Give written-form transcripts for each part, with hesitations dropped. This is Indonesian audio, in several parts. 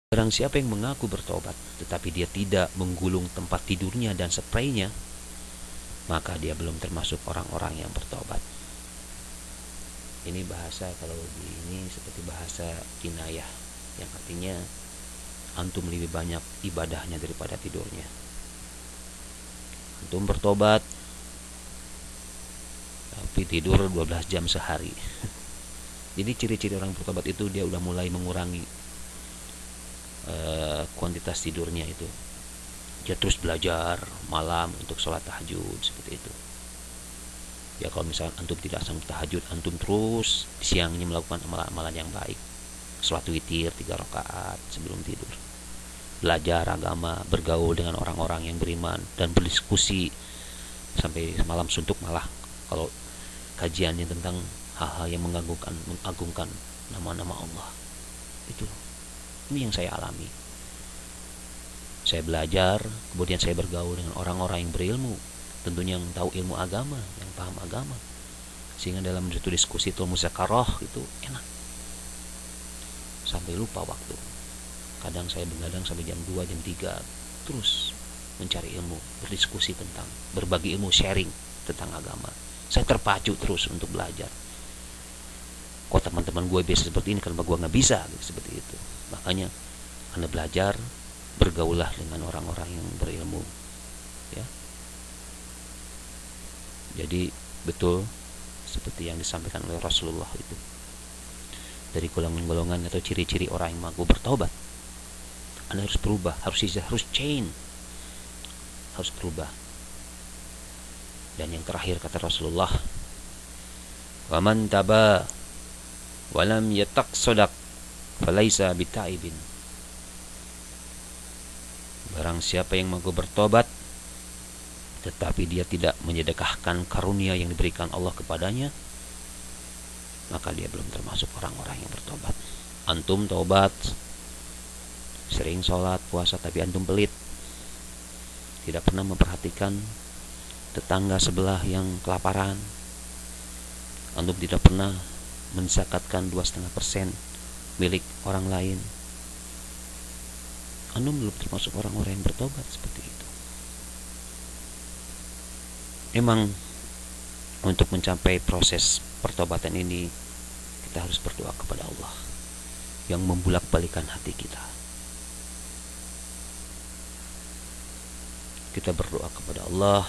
Barang siapa yang mengaku bertobat, tetapi dia tidak menggulung tempat tidurnya dan spraynya, maka dia belum termasuk orang-orang yang bertobat. Ini bahasa, kalau di ini seperti bahasa kinayah, yang artinya antum lebih banyak ibadahnya daripada tidurnya. Antum bertobat tapi tidur 12 jam sehari. Jadi ciri-ciri orang bertobat itu dia udah mulai mengurangi kuantitas tidurnya itu. Dia terus belajar malam untuk sholat tahajud seperti itu. Ya kalau misalkan antum tidak sanggup tahajud, antum terus siangnya melakukan amalan-amalan yang baik. Sholat witir 3 rakaat sebelum tidur. Belajar agama, bergaul dengan orang-orang yang beriman, dan berdiskusi sampai malam suntuk. Malah kalau kajiannya tentang hal-hal yang mengagungkan nama-nama Allah. Ini yang saya alami. Saya belajar, kemudian saya bergaul dengan orang-orang yang berilmu, tentunya yang tahu ilmu agama, yang paham agama, sehingga dalam satu diskusi itu muzakarah itu enak, sampai lupa waktu. Kadang saya begadang sampai jam 2, jam 3, terus mencari ilmu, berdiskusi tentang, berbagi ilmu, sharing tentang agama. Saya terpacu terus untuk belajar. Kok teman-teman gue bisa seperti ini, kenapa gue gak bisa seperti itu. Makanya Anda belajar, bergaulah dengan orang-orang yang berilmu, ya. Jadi betul seperti yang disampaikan oleh Rasulullah itu, dari golongan-golongan atau ciri-ciri orang yang mampu bertobat, Anda harus berubah, harus change, harus berubah. Dan yang terakhir kata Rasulullah, wa man taba wa lam yataqsadaq falaisa bitaibin. Barang siapa yang mampu bertobat tetapi dia tidak menyedekahkan karunia yang diberikan Allah kepadanya, maka dia belum termasuk orang-orang yang bertobat. Antum tobat, sering sholat, puasa, tapi antum pelit, tidak pernah memperhatikan tetangga sebelah yang kelaparan. Antum tidak pernah menzakatkan 2,5% milik orang lain. Antum belum termasuk orang-orang yang bertobat seperti itu. Memang untuk mencapai proses pertobatan ini, kita harus berdoa kepada Allah yang membulak-balikan hati kita. Kita berdoa kepada Allah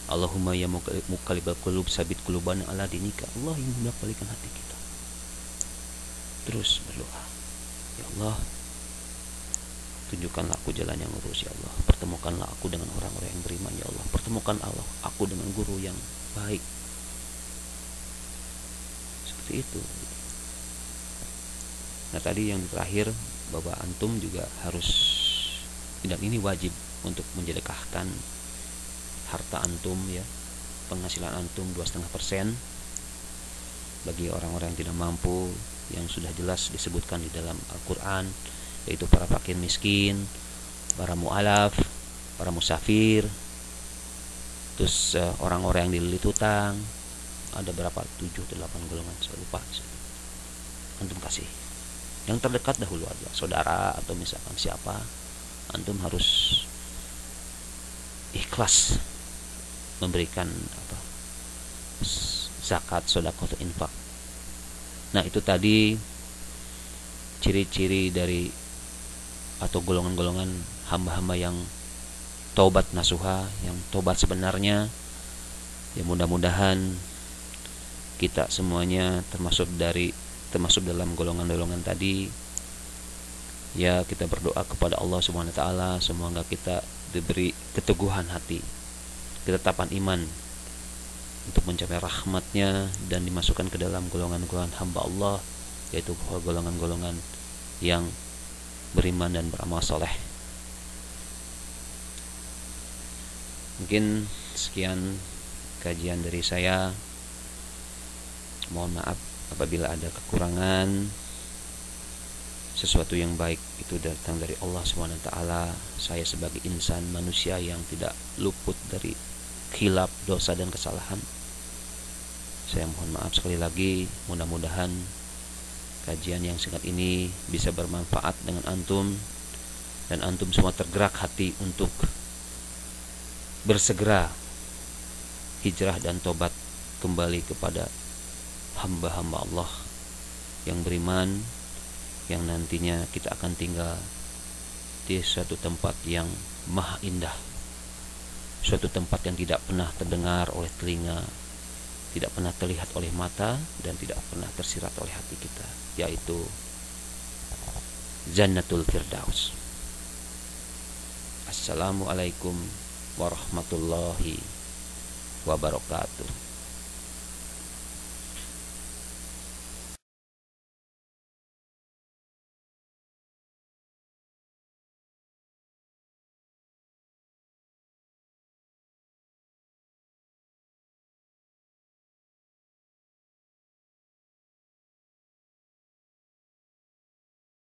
Allahumma ya muqallibal qulub sabit qulubana ala dinika. Allah yang membalik-balikan hati kita. Terus berdoa, ya Allah, tunjukkanlah aku jalan yang lurus, ya Allah. Pertemukanlah aku dengan orang-orang yang beriman, ya Allah. Pertemukan Allah aku dengan guru yang baik. Seperti itu. Nah tadi yang terakhir, bahwa antum juga harus, dan ini wajib untuk mensedekahkan harta antum, ya, penghasilan antum 2,5% bagi orang-orang yang tidak mampu, yang sudah jelas disebutkan di dalam Al-Quran, yaitu para fakir miskin, para mu'alaf, para musafir, terus orang-orang yang dililit hutang. Ada berapa? 7-8 golongan, saya lupa. Antum kasih yang terdekat dahulu aja, saudara atau misalkan siapa. Antum harus ikhlas memberikan zakat, sedekah atau infak. Nah itu tadi ciri-ciri dari atau golongan-golongan hamba-hamba yang taubat nasuha, yang taubat sebenarnya. Ya mudah-mudahan kita semuanya termasuk dalam golongan-golongan tadi. Ya kita berdoa kepada Allah Subhanahu wa taala semoga kita diberi keteguhan hati, ketetapan iman untuk mencapai rahmatnya dan dimasukkan ke dalam golongan-golongan hamba Allah, yaitu golongan-golongan yang beriman dan beramal soleh. Mungkin sekian kajian dari saya. Mohon maaf apabila ada kekurangan. Sesuatu yang baik itu datang dari Allah SWT. Saya sebagai insan manusia yang tidak luput dari khilaf, dosa dan kesalahan. Saya mohon maaf sekali lagi. Mudah-mudahan kajian yang singkat ini bisa bermanfaat dengan antum, dan antum semua tergerak hati untuk bersegera hijrah dan tobat kembali kepada hamba-hamba Allah yang beriman, yang nantinya kita akan tinggal di suatu tempat yang maha indah, suatu tempat yang tidak pernah terdengar oleh telinga, tidak pernah terlihat oleh mata, dan tidak pernah tersirat oleh hati kita, yaitu Jannatul Firdaus. Assalamualaikum warahmatullahi wabarakatuh.